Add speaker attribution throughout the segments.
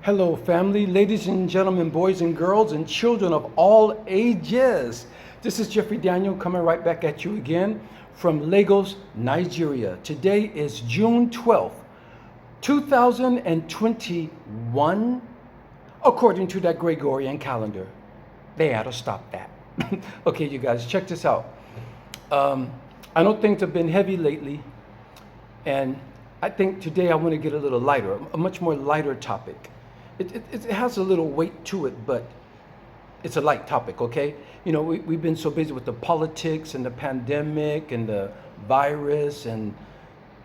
Speaker 1: Hello, family, ladies and gentlemen, boys and girls, and children of all ages. This is Jeffrey Daniel coming right back at you again from Lagos, Nigeria. Today is June 12th, 2021, according to that Gregorian calendar. They had to stop that. Okay, you guys, check this out. I know things have been heavy lately, and I think today I want to get a little lighter, a much more lighter topic. It has a little weight to it, but it's a light topic, okay? You know, we've been so busy with the politics and the pandemic and the virus and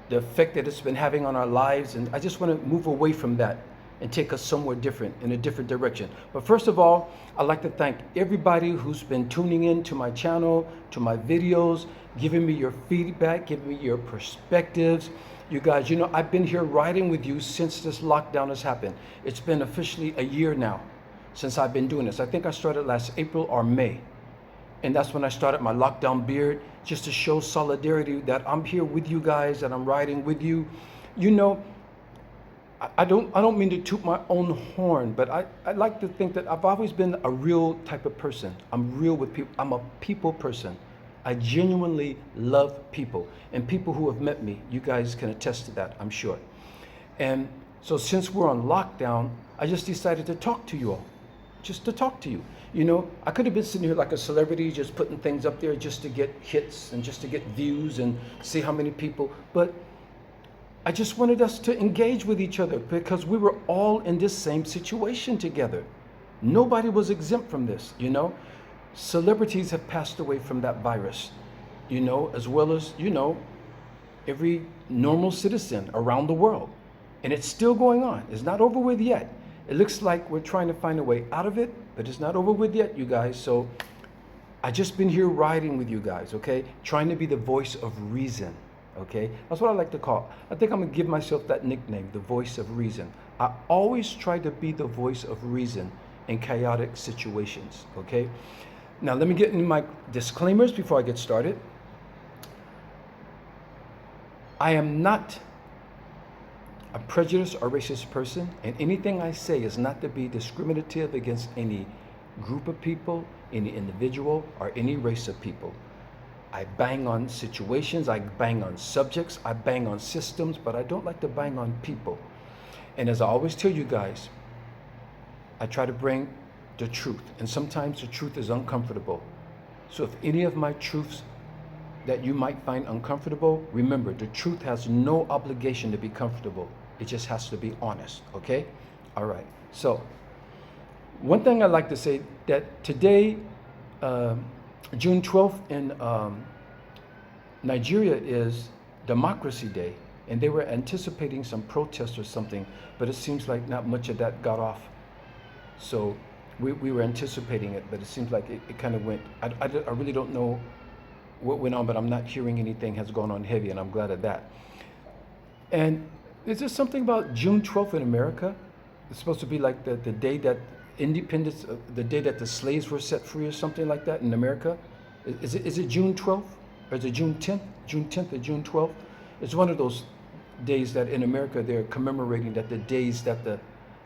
Speaker 1: the effect that it's been having on our lives, and I just want to move away from that and take us somewhere different, in a different direction. But first of all, I'd like to thank everybody who's been tuning in to my channel, to my videos, giving me your feedback, giving me your perspectives. You guys, you know, I've been here riding with you since this lockdown has happened. It's been officially a year now since I've been doing this. I think I started last April or May. And that's when I started my lockdown beard, just to show solidarity that I'm here with you guys, that I'm riding with you. You know, I don't mean to toot my own horn, but I like to think that I've always been a real type of person. I'm real with people. I'm a people person. I genuinely love people, and people who have met me, you guys can attest to that, I'm sure. And so since we're on lockdown, I just decided to talk to you all, just to talk to you. You know, I could have been sitting here like a celebrity, just putting things up there just to get hits and just to get views and see how many people, but I just wanted us to engage with each other because we were all in this same situation together. Nobody was exempt from this, you know. Celebrities have passed away from that virus, you know, as well as, you know, every normal citizen around the world. And it's still going on. It's not over with yet. It looks like we're trying to find a way out of it, but it's not over with yet, you guys. So I just been here riding with you guys, okay? Trying to be the voice of reason, okay? That's what I like to call. I think I'm gonna give myself that nickname, the voice of reason. I always try to be the voice of reason in chaotic situations, okay? Now, let me get into my disclaimers before I get started. I am not a prejudiced or racist person, and anything I say is not to be discriminative against any group of people, any individual, or any race of people. I bang on situations, I bang on subjects, I bang on systems, but I don't like to bang on people. And as I always tell you guys, I try to bring the truth, and sometimes the truth is uncomfortable. So if any of my truths that you might find uncomfortable, remember, the truth has no obligation to be comfortable. It just has to be honest, okay? All right, so one thing I'd like to say that today, June 12th in Nigeria is Democracy Day, and they were anticipating some protest or something, but it seems like not much of that got off. So we were anticipating it, but it seems like it kind of went, I really don't know what went on, but I'm not hearing anything has gone on heavy, and I'm glad of that. And is there something about June 12th in America? It's supposed to be like the day that independence, the day that the slaves were set free or something like that in America? Is it June 12th? Or is it June 10th? June 10th or June 12th? It's one of those days that in America they're commemorating that the days that the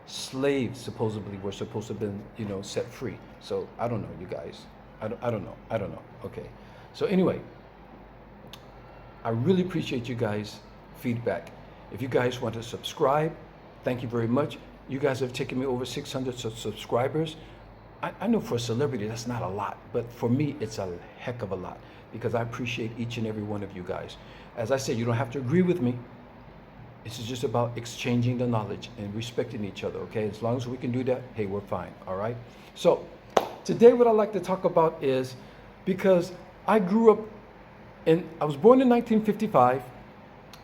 Speaker 1: slaves supposedly were supposed to have been, you know, set free. So I don't know, you guys. I don't know. Okay. So anyway, I really appreciate you guys' feedback. If you guys want to subscribe, thank you very much. You guys have taken me over 600 subscribers. I know for a celebrity that's not a lot, but for me it's a heck of a lot because I appreciate each and every one of you guys. As I said, you don't have to agree with me. This is just about exchanging the knowledge and respecting each other, okay? As long as we can do that, hey, we're fine, all right? So today what I'd like to talk about is, because I grew up I was born in 1955,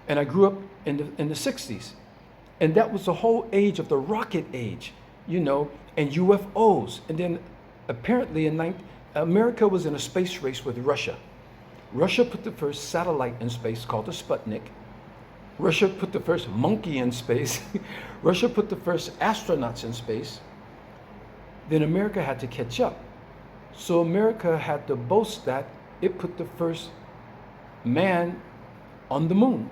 Speaker 1: and I grew up in the 60s. And that was the whole age of the rocket age, you know, and UFOs. And then apparently America was in a space race with Russia. Russia put the first satellite in space called the Sputnik. Russia put the first monkey in space. Russia put the first astronauts in space. Then America had to catch up. So America had to boast that it put the first man on the moon.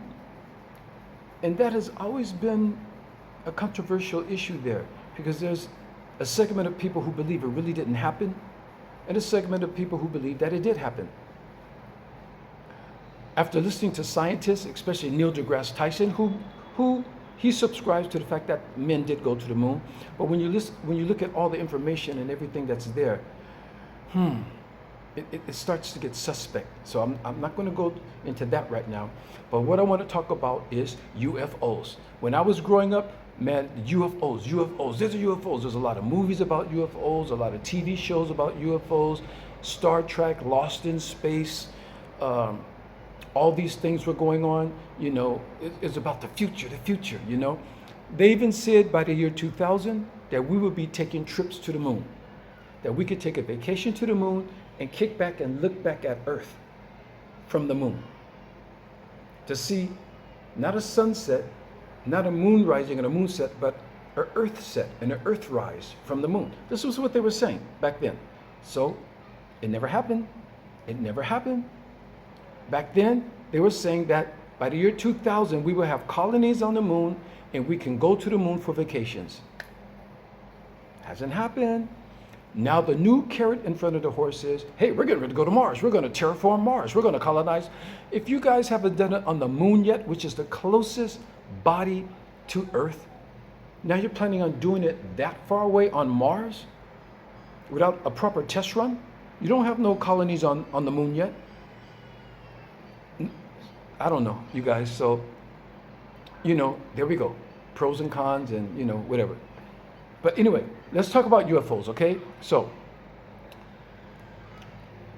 Speaker 1: And that has always been a controversial issue there. because there's a segment of people who believe it really didn't happen, and a segment of people who believe that it did happen. After listening to scientists, especially Neil deGrasse Tyson, who he subscribes to the fact that men did go to the moon, but when you look at all the information and everything that's there, it starts to get suspect. So I'm not going to go into that right now. But what I want to talk about is UFOs. When I was growing up, man, UFOs, there's UFOs. There's a lot of movies about UFOs, a lot of TV shows about UFOs, Star Trek, Lost in Space, all these things were going on. You know, it's about the future, you know. They even said by the year 2000 that we would be taking trips to the moon, that we could take a vacation to the moon and kick back and look back at Earth from the moon to see not a sunset, not a moon rising and a moon set, but an Earth set and an Earth rise from the moon. This was what they were saying back then. So it never happened. It never happened. Back then, they were saying that by the year 2000, we will have colonies on the moon and we can go to the moon for vacations. Hasn't happened. Now the new carrot in front of the horse is, hey, we're getting ready to go to Mars. We're going to terraform Mars. We're going to colonize. If you guys haven't done it on the moon yet, which is the closest body to Earth, now you're planning on doing it that far away on Mars without a proper test run? You don't have no colonies on the moon yet. I don't know, you guys. So, you know, there we go. Pros and cons and, you know, whatever. But anyway, let's talk about UFOs, okay? So,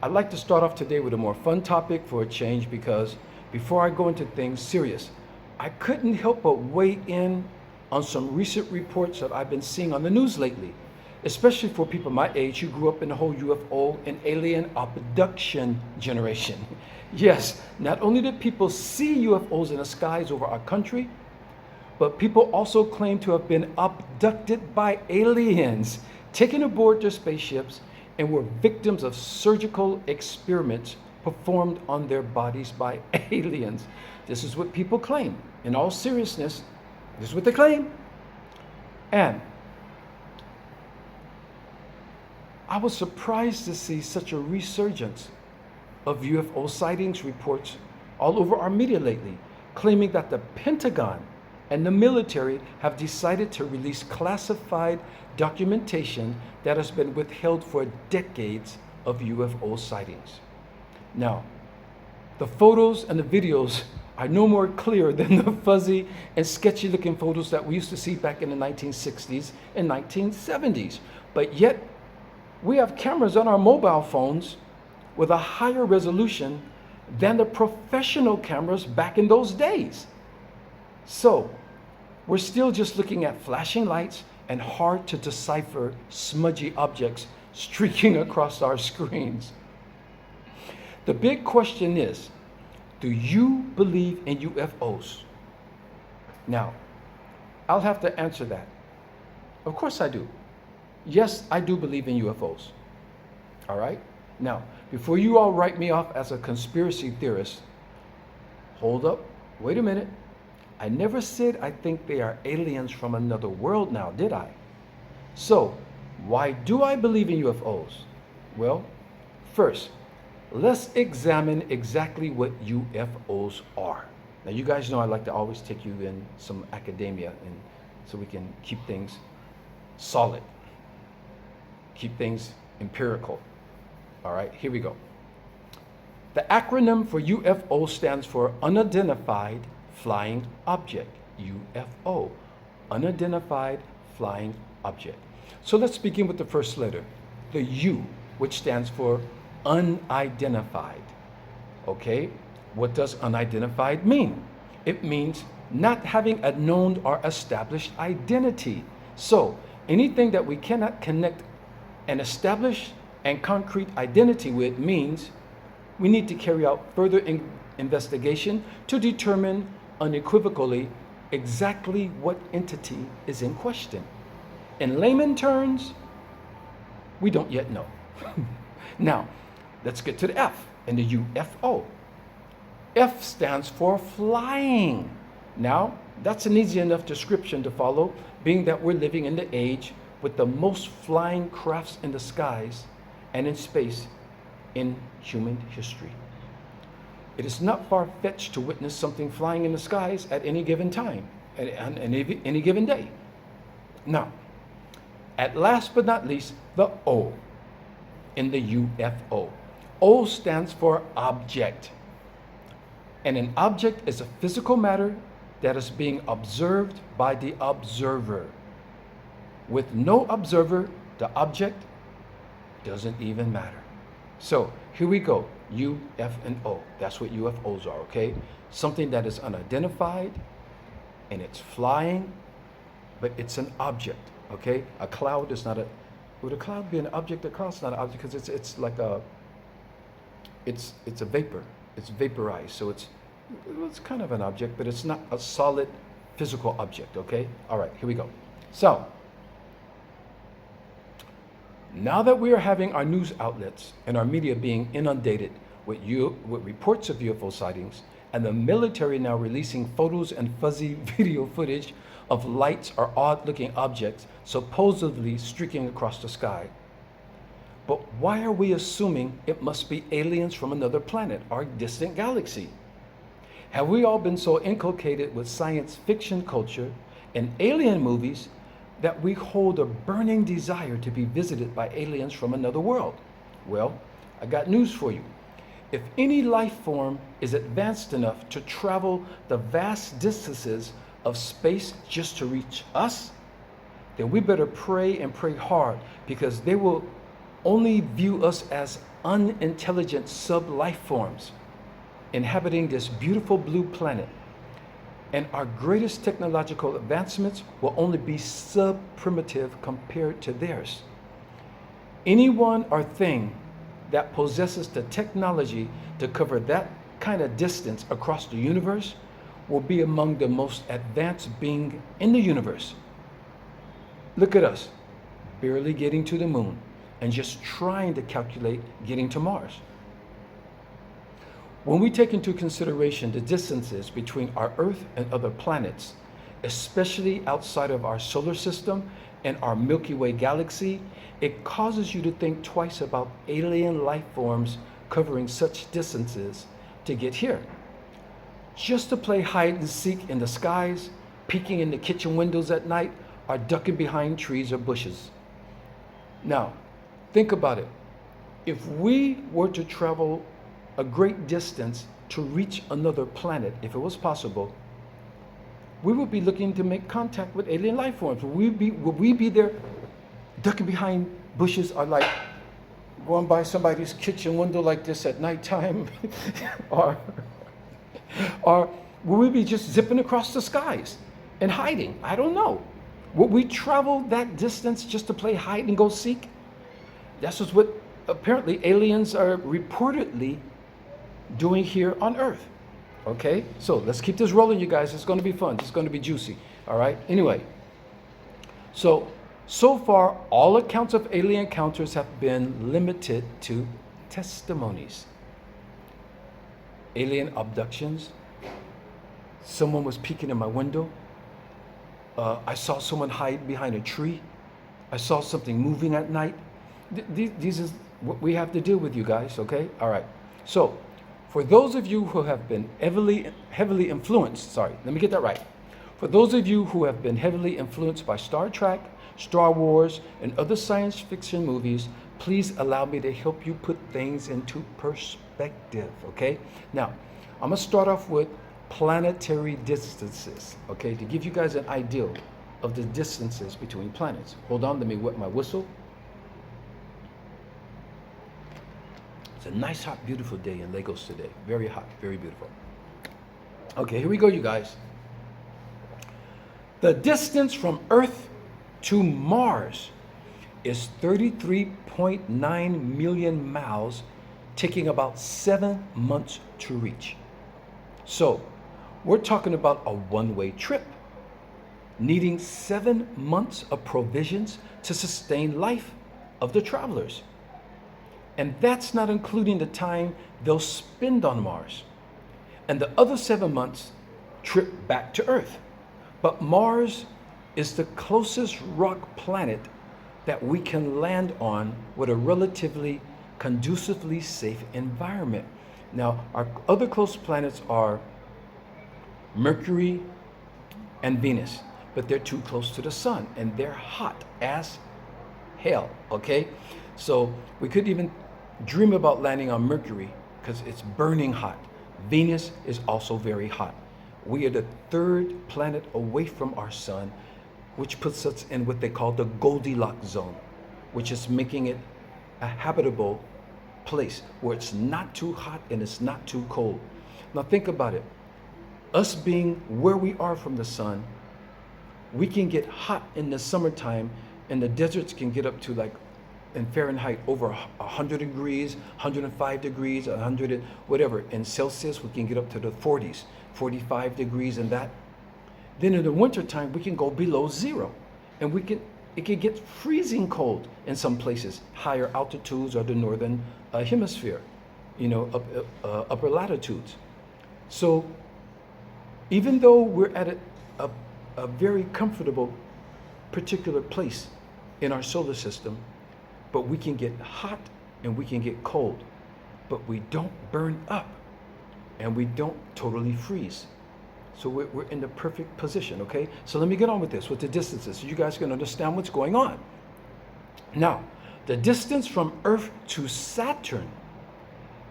Speaker 1: I'd like to start off today with a more fun topic for a change, because before I go into things serious, I couldn't help but weigh in on some recent reports that I've been seeing on the news lately, especially for people my age who grew up in the whole UFO and alien abduction generation. Yes, not only did people see UFOs in the skies over our country, but people also claim to have been abducted by aliens, taken aboard their spaceships, and were victims of surgical experiments performed on their bodies by aliens. This is what people claim. In all seriousness, this is what they claim. And I was surprised to see such a resurgence of UFO sightings reports all over our media lately, claiming that the Pentagon and the military have decided to release classified documentation that has been withheld for decades of UFO sightings. Now, the photos and the videos are no more clear than the fuzzy and sketchy looking photos that we used to see back in the 1960s and 1970s. But yet, we have cameras on our mobile phones with a higher resolution than the professional cameras back in those days. So, we're still just looking at flashing lights and hard to decipher smudgy objects streaking across our screens. The big question is, do you believe in UFOs? Now, I'll have to answer that. Of course I do. Yes, I do believe in UFOs. All right? Now, before you all write me off as a conspiracy theorist, hold up, wait a minute. I never said I think they are aliens from another world now, did I? So, why do I believe in UFOs? Well, first, let's examine exactly what UFOs are. Now, you guys know I like to always take you in some academia, and so we can keep things solid, keep things empirical. All right, here we go. The acronym for UFO stands for Unidentified Flying Object, UFO, Unidentified Flying Object. So let's begin with the first letter, the U, which stands for unidentified. Okay, what does unidentified mean? It means not having a known or established identity. So anything that we cannot connect an established and concrete identity with means we need to carry out further investigation to determine unequivocally exactly what entity is in question. In layman terms, we don't yet know. Now, let's get to the F in the UFO. F stands for flying. Now, That's an easy enough description to follow, being that we're living in the age with the most flying crafts in the skies and in space in human history. It is not far-fetched to witness something flying in the skies at any given time, and any given day. Now, at last but not least, the O in the UFO. O stands for object. And an object is a physical matter that is being observed by the observer. With no observer, the object doesn't even matter. So here we go, U, F, and O. That's what UFOs are, okay? Something that is unidentified, and it's flying, but it's an object, okay? A cloud is not a, would a cloud be an object? A cloud's not an object because it's like a, it's a vapor. It's vaporized, so it's kind of an object, but it's not a solid physical object, okay? All right, here we go. So, now that we are having our news outlets and our media being inundated with reports of UFO sightings, and the military now releasing photos and fuzzy video footage of lights or odd-looking objects supposedly streaking across the sky. But why are we assuming it must be aliens from another planet or distant galaxy? Have we all been so inculcated with science fiction culture and alien movies that we hold a burning desire to be visited by aliens from another world? Well, I got news for you. If any life form is advanced enough to travel the vast distances of space just to reach us, then we better pray and pray hard, because they will only view us as unintelligent sub-life forms inhabiting this beautiful blue planet. And our greatest technological advancements will only be sub-primitive compared to theirs. Anyone or thing that possesses the technology to cover that kind of distance across the universe will be among the most advanced being in the universe. Look at us, barely getting to the moon and just trying to calculate getting to Mars. When we take into consideration the distances between our Earth and other planets, especially outside of our solar system and our Milky Way galaxy, it causes you to think twice about alien life forms covering such distances to get here. Just to play hide and seek in the skies, peeking in the kitchen windows at night, or ducking behind trees or bushes. Now, think about it. If we were to travel a great distance to reach another planet, if it was possible, we would be looking to make contact with alien life forms. Would we be there ducking behind bushes, or like going by somebody's kitchen window like this at nighttime? or would we be just zipping across the skies and hiding? I don't know. Would we travel that distance just to play hide and go seek? That's just what apparently aliens are reportedly doing here on Earth. Okay, so let's keep this rolling, you guys. It's going to be fun. It's going to be juicy. All right. Anyway, so far, all accounts of alien encounters have been limited to testimonies. Alien abductions. Someone was peeking in my window. I saw someone hide behind a tree. I saw something moving at night. These is what we have to deal with, you guys. Okay. All right. So, for those of you who have been heavily influenced, let me get that right. For those of you who have been heavily influenced by Star Trek, Star Wars, and other science fiction movies, please allow me to help you put things into perspective, okay? Now, I'm gonna start off with planetary distances, okay, to give you guys an idea of the distances between planets. Hold on, let me wet my whistle. It's a nice, hot, beautiful day in Lagos today. Very hot, very beautiful. Okay, here we go, you guys. The distance from Earth to Mars is 33.9 million miles, taking about 7 months to reach. So, we're talking about a one-way trip, needing 7 months of provisions to sustain life of the travelers. And that's not including the time they'll spend on Mars, and the other 7 months trip back to Earth. But Mars is the closest rock planet that we can land on with a relatively conducively safe environment. Now, our other close planets are Mercury and Venus, but they're too close to the sun and they're hot as hell, okay? So we could even dream about landing on Mercury because it's burning hot. Venus is also very hot. We are the third planet away from our sun, which puts us in what they call the Goldilocks zone, which is making it a habitable place where it's not too hot and it's not too cold. Now think about it. Us being where we are from the sun, we can get hot in the summertime and the deserts can get up to like in Fahrenheit over 100 degrees, 105 degrees, 100 and whatever. In Celsius, we can get up to the 40s, 45 degrees and that. Then in the wintertime, we can go below zero and it can get freezing cold in some places, higher altitudes or the northern hemisphere, upper latitudes. So even though we're at a very comfortable particular place in our solar system, but we can get hot and we can get cold, but we don't burn up and we don't totally freeze. So we're in the perfect position, okay? So let me get on with this, with the distances, so you guys can understand what's going on. Now, the distance from Earth to Saturn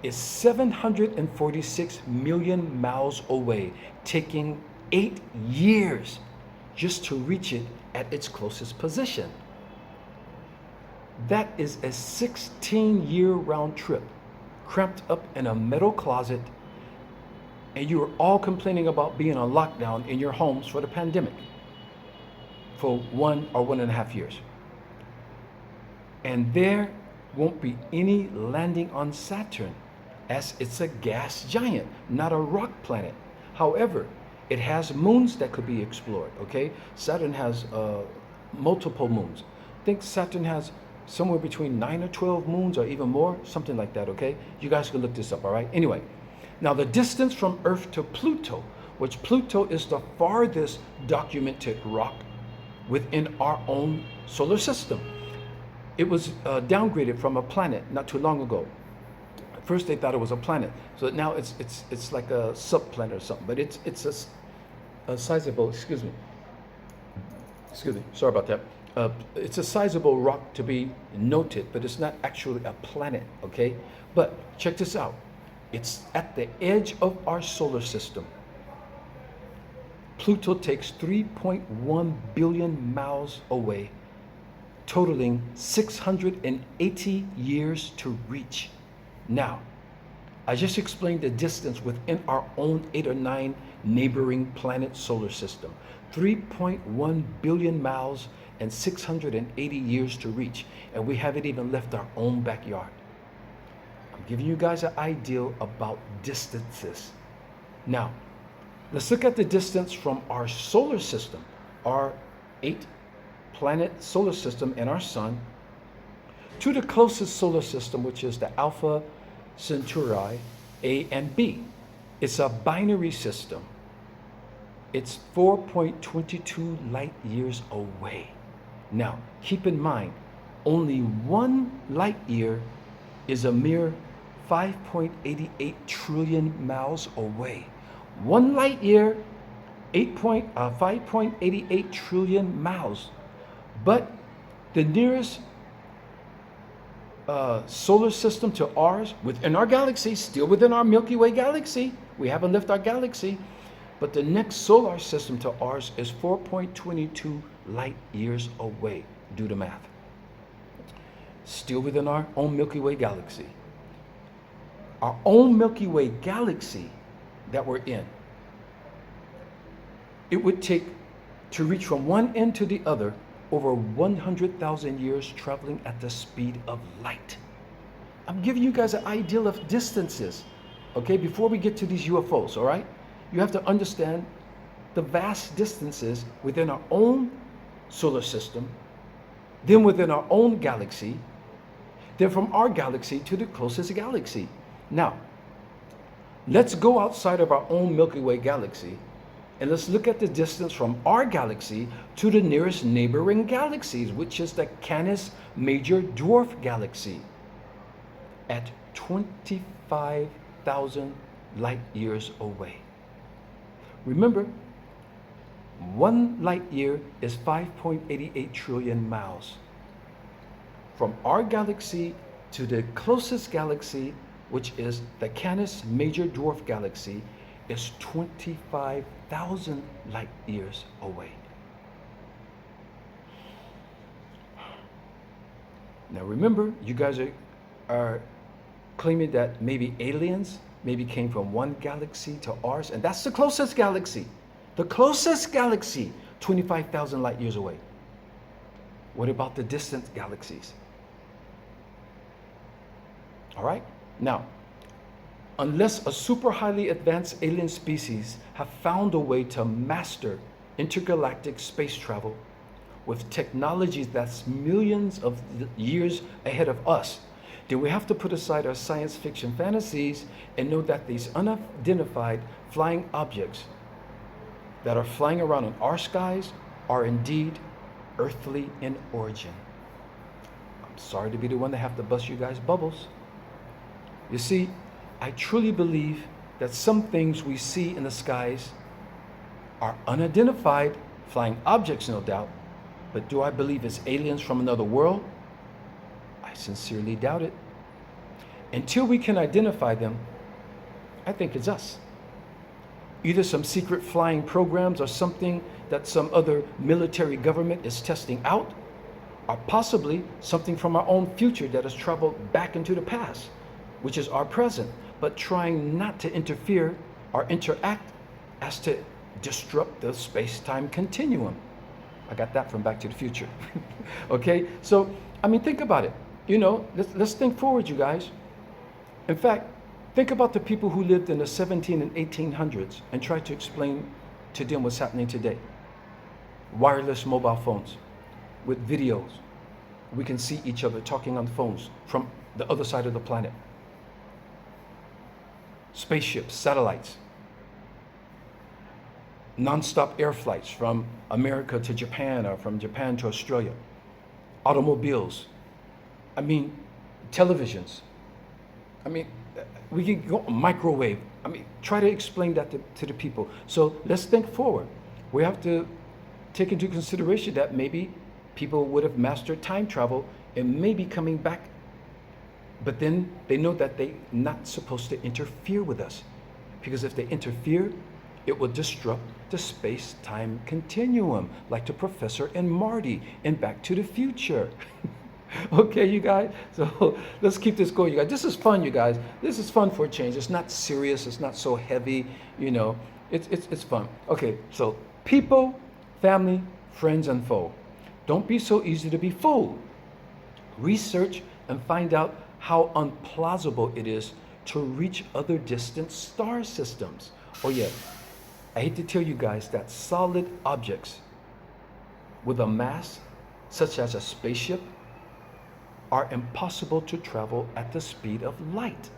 Speaker 1: is 746 million miles away, taking 8 years just to reach it at its closest position. That is a 16-year round trip, cramped up in a metal closet, and you are all complaining about being on lockdown in your homes for the pandemic for 1 or 1.5 years. And there won't be any landing on Saturn, as it's a gas giant, not a rock planet. However, it has moons that could be explored, okay? Saturn has multiple moons. I think Saturn has somewhere between 9 or 12 moons or even more, something like that, okay? You guys can look this up, all right? Anyway, now the distance from Earth to Pluto, which Pluto is the farthest documented rock within our own solar system. It was downgraded from a planet not too long ago. At first they thought it was a planet, so now it's like a subplanet or something, but it's a sizable, excuse me, sorry about that. It's a sizable rock to be noted, but it's not actually a planet, okay? But check this out. It's at the edge of our solar system. Pluto takes 3.1 billion miles away, totaling 680 years to reach. Now, I just explained the distance within our own 8 or 9 neighboring planet solar system. 3.1 billion miles and 680 years to reach, and we haven't even left our own backyard. I'm giving you guys an idea about distances. Now, let's look at the distance from our solar system, our 8-planet solar system and our sun, to the closest solar system, which is the Alpha Centauri A and B. It's a binary system. It's 4.22 light years away. Now, keep in mind, only 1 light year is a mere 5.88 trillion miles away. 1 light year, 5.88 trillion miles. But the nearest solar system to ours, within our galaxy, still within our Milky Way galaxy, we haven't left our galaxy, but the next solar system to ours is 4.22 light years away. Do the math. Still within our own Milky Way galaxy. Our own Milky Way galaxy that we're in, it would take to reach from one end to the other over 100,000 years traveling at the speed of light. I'm giving you guys an idea of distances, okay, before we get to these UFOs, all right? You have to understand the vast distances within our own solar system, then within our own galaxy, then from our galaxy to the closest galaxy. Now, let's go outside of our own Milky Way galaxy And let's look at the distance from our galaxy to the nearest neighboring galaxies, which is the Canis Major Dwarf Galaxy at 25,000 light years away. Remember, 1 light year is 5.88 trillion miles. From our galaxy to the closest galaxy, which is the Canis Major Dwarf Galaxy, is 25,000 light years away. Now remember, you guys are claiming that maybe aliens maybe came from one galaxy to ours, and that's the closest galaxy. The closest galaxy, 25,000 light years away. What about the distant galaxies? All right? Now, unless a super highly advanced alien species have found a way to master intergalactic space travel with technologies that's millions of years ahead of us, then we have to put aside our science fiction fantasies and know that these unidentified flying objects that are flying around in our skies are indeed earthly in origin. I'm sorry to be the one to have to bust you guys' bubbles. You see, I truly believe that some things we see in the skies are unidentified flying objects, no doubt, but do I believe it's aliens from another world? I sincerely doubt it. Until we can identify them, I think it's us. Either some secret flying programs or something that some other military government is testing out, or possibly something from our own future that has traveled back into the past, which is our present, but trying not to interfere or interact as to disrupt the space-time continuum. I got that from Back to the Future. Okay, so I mean, think about it. You know, let's think forward, you guys. In fact, think about the people who lived in the 17 and 1800s and try to explain to them what's happening today. Wireless mobile phones with videos. We can see each other talking on phones from the other side of the planet. Spaceships, satellites, non-stop air flights from America to Japan or from Japan to Australia, automobiles, I mean, televisions. I mean, we can go microwave. I mean, try to explain that to the people. So let's think forward. We have to take into consideration that maybe people would have mastered time travel and maybe coming back, but then they know that they're not supposed to interfere with us, because if they interfere, it will disrupt the space-time continuum, like the professor and Marty in Back to the Future. Okay, you guys, so let's keep this going, you guys. This is fun, you guys. This is fun for a change. It's not serious. It's not so heavy, you know. It's fun. Okay, so people, family, friends, and foe. Don't be so easy to be fooled. Research and find out how implausible it is to reach other distant star systems. Oh yeah, I hate to tell you guys that solid objects with a mass, such as a spaceship, are impossible to travel at the speed of light.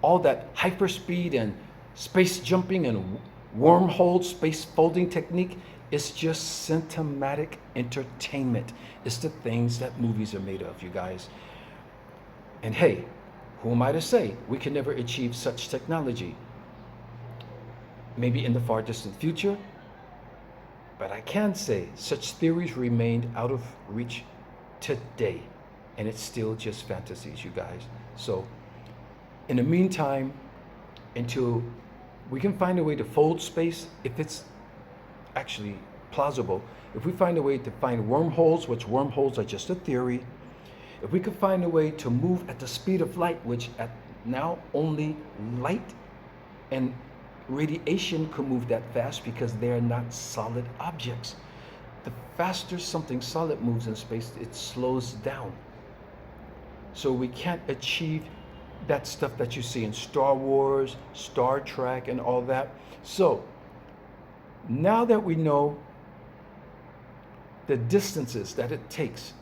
Speaker 1: All that hyperspeed and space jumping and wormhole space folding technique is just cinematic entertainment. It's the things that movies are made of, you guys. And hey, who am I to say we can never achieve such technology? Maybe in the far distant future, but I can say such theories remained out of reach today. And it's still just fantasies, you guys. So in the meantime, until we can find a way to fold space, if it's actually plausible, if we find a way to find wormholes, which wormholes are just a theory, if we could find a way to move at the speed of light, which at now only light and radiation could move that fast because they are not solid objects. The faster something solid moves in space, it slows down. So we can't achieve that stuff that you see in Star Wars, Star Trek, and all that. So now that we know the distances that it takes,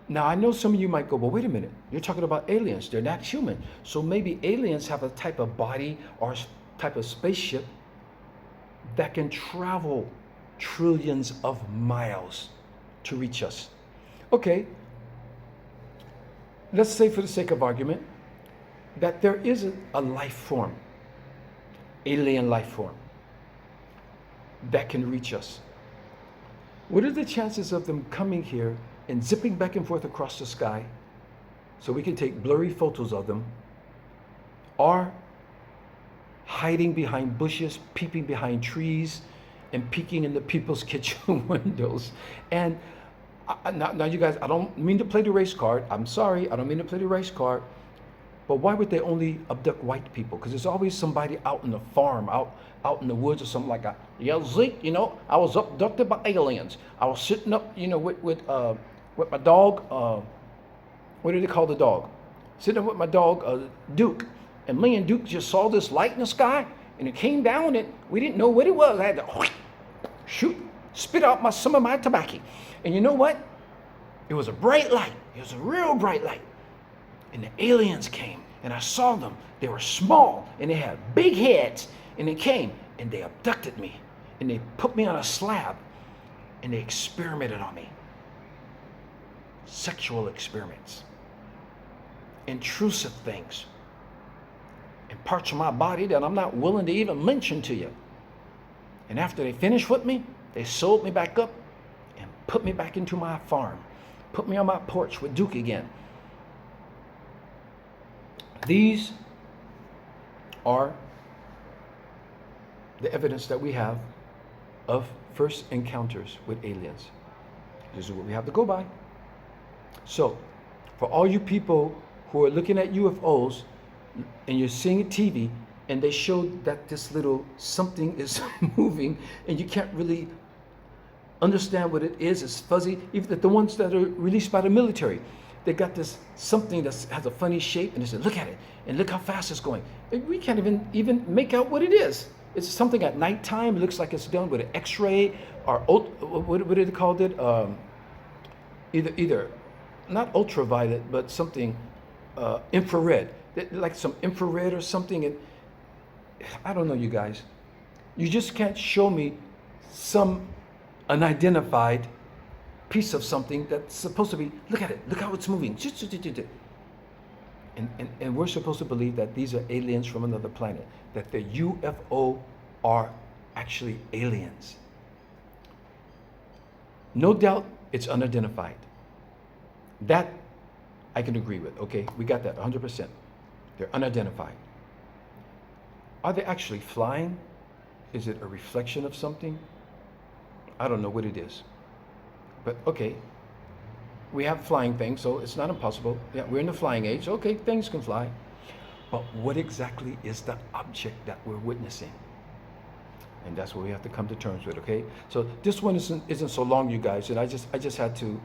Speaker 1: now I know some of you might go, well, wait a minute, you're talking about aliens, they're not human. So maybe aliens have a type of body or type of spaceship that can travel trillions of miles to reach us. Okay, let's say for the sake of argument that there is a life form, alien life form, that can reach us. What are the chances of them coming here and zipping back and forth across the sky so we can take blurry photos of them, or hiding behind bushes, peeping behind trees, and peeking into people's kitchen windows? And now you guys, I don't mean to play the race card. I'm sorry, I don't mean to play the race card. But why would they only abduct white people? Because there's always somebody out in the farm, out in the woods or something like that. Yeah, Zeke, I was abducted by aliens. I was sitting up, with my dog. What do they call the dog? Sitting up with my dog, Duke. And me and Duke just saw this light in the sky, and it came down, and we didn't know what it was. I had to spit out some of my tobacco. And you know what? It was a bright light. It was a real bright light. And the aliens came, and I saw them. They were small, and they had big heads. And they came, and they abducted me. And they put me on a slab, and they experimented on me. Sexual experiments. Intrusive things. And parts of my body that I'm not willing to even mention to you. And after they finished with me, they sewed me back up and put me back into my farm. Put me on my porch with Duke again. These are the evidence that we have of first encounters with aliens. This is what we have to go by. So, for all you people who are looking at UFOs and you're seeing TV and they showed that this little something is moving and you can't really understand what it is, it's fuzzy. Even the ones that are released by the military, they got this something that has a funny shape, and they said, look at it, and look how fast it's going. We can't even make out what it is. It's something at nighttime. It looks like it's done with an X-ray, or what did they call it? Either not ultraviolet, but something infrared, like some infrared or something. And I don't know, you guys. You just can't show me some unidentified piece of something that's supposed to be, look at it, look how it's moving. And we're supposed to believe that these are aliens from another planet, that the UFO are actually aliens. No doubt it's unidentified. That I can agree with, okay? We got that 100%. They're unidentified. Are they actually flying? Is it a reflection of something? I don't know what it is. But okay, we have flying things, so it's not impossible. Yeah, we're in the flying age, so okay, things can fly. But what exactly is the object that we're witnessing? And that's what we have to come to terms with, okay? So this one isn't so long, you guys, and I just had to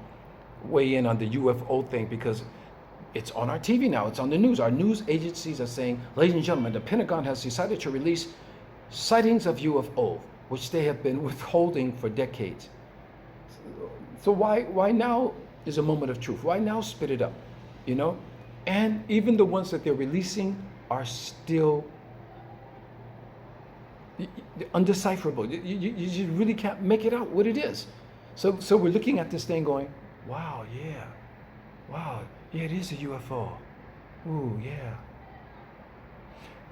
Speaker 1: weigh in on the UFO thing because it's on our TV now, it's on the news. Our news agencies are saying, ladies and gentlemen, the Pentagon has decided to release sightings of UFO, which they have been withholding for decades. So why now is a moment of truth? Why now spit it up? And even the ones that they're releasing are still undecipherable. You really can't make it out what it is. So we're looking at this thing going, wow, yeah, it is a UFO. Ooh, yeah.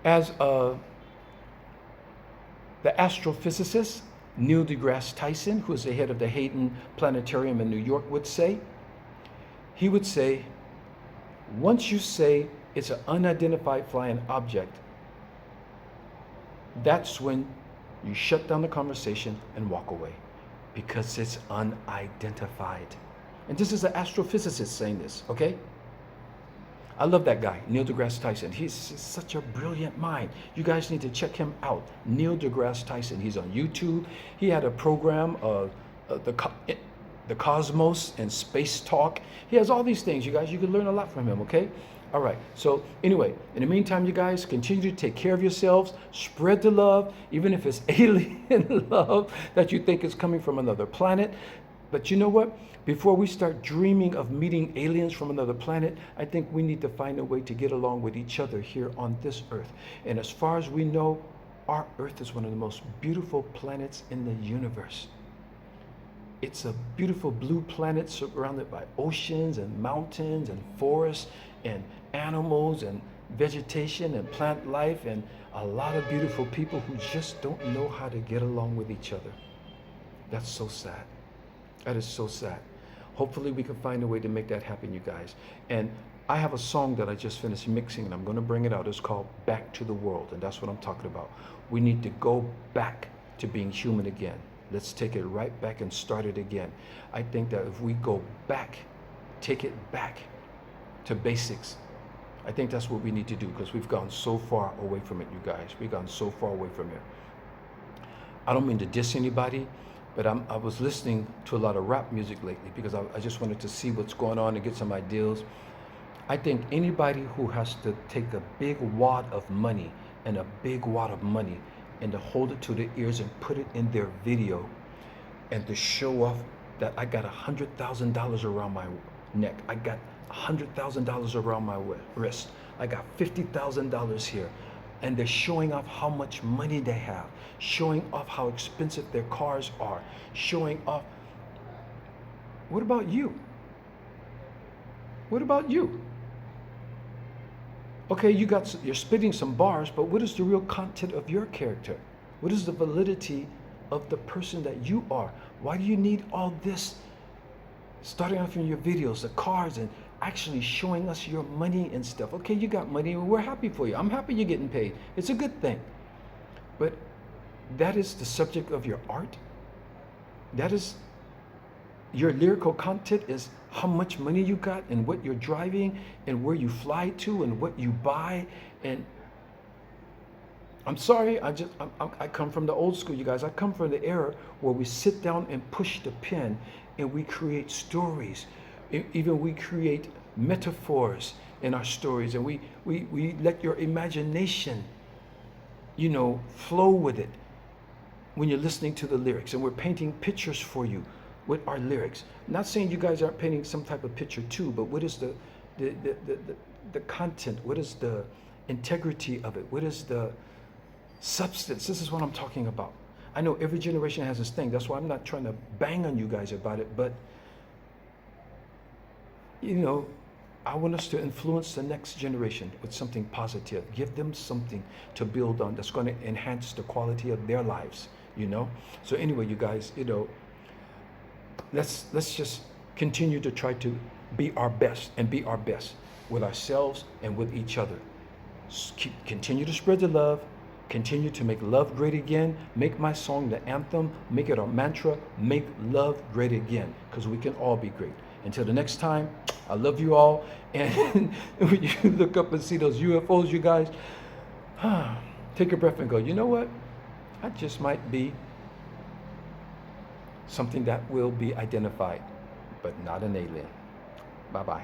Speaker 1: As the astrophysicist Neil deGrasse Tyson, who is the head of the Hayden Planetarium in New York, would say, he would say, once you say it's an unidentified flying object, that's when you shut down the conversation and walk away, because it's unidentified. And this is an astrophysicist saying this, okay? I love that guy, Neil deGrasse Tyson. He's such a brilliant mind. You guys need to check him out. Neil deGrasse Tyson. He's on YouTube. He had a program, the Cosmos and Space Talk. He has all these things, you guys. You can learn a lot from him, okay? All right. So anyway, in the meantime, you guys, continue to take care of yourselves. Spread the love, even if it's alien love that you think is coming from another planet. But you know what? Before we start dreaming of meeting aliens from another planet, I think we need to find a way to get along with each other here on this earth. And as far as we know, our Earth is one of the most beautiful planets in the universe. It's a beautiful blue planet surrounded by oceans and mountains and forests and animals and vegetation and plant life and a lot of beautiful people who just don't know how to get along with each other. That's so sad. That is so sad. Hopefully we can find a way to make that happen, you guys. And I have a song that I just finished mixing and I'm going to bring it out. It's called Back to the World, and that's what I'm talking about. We need to go back to being human again. Let's take it right back and start it again. I think that if we go back, take it back to basics, I think that's what we need to do, because we've gone so far away from it, you guys. We've gone so far away from it. I don't mean to diss anybody, but I was listening to a lot of rap music lately because I just wanted to see what's going on and get some ideas. I think anybody who has to take a big wad of money and to hold it to their ears and put it in their video and to show off that I got $100,000 around my neck, I got $100,000 around my wrist, I got $50,000 here, and they're showing off how much money they have, showing off how expensive their cars are, showing off. What about you? What about you? Okay, you're spitting some bars, but what is the real content of your character? What is the validity of the person that you are? Why do you need all this? Starting off in your videos, the cars, and actually showing us your money and stuff. Okay, you got money, and we're happy for you. I'm happy you're getting paid. It's a good thing. But that is the subject of your art. That is your lyrical content, is how much money you got and what you're driving and where you fly to and what you buy. And I'm sorry, I come from the old school, you guys. I come from the era where we sit down and push the pen and we create stories. Even we create metaphors in our stories, and we let your imagination, flow with it when you're listening to the lyrics, and we're painting pictures for you with our lyrics. I'm not saying you guys aren't painting some type of picture too, but what is the content? What is the integrity of it? What is the substance? This is what I'm talking about. I know every generation has its thing. That's why I'm not trying to bang on you guys about it, but I want us to influence the next generation with something positive. Give them something to build on that's going to enhance the quality of their lives, So anyway, you guys, let's just continue to try to be our best with ourselves and with each other. Continue to spread the love. Continue to make love great again. Make my song the anthem. Make it our mantra. Make love great again, because we can all be great. Until the next time, I love you all. And when you look up and see those UFOs, you guys, take a breath and go, you know what? I just might be something that will be identified, but not an alien. Bye-bye.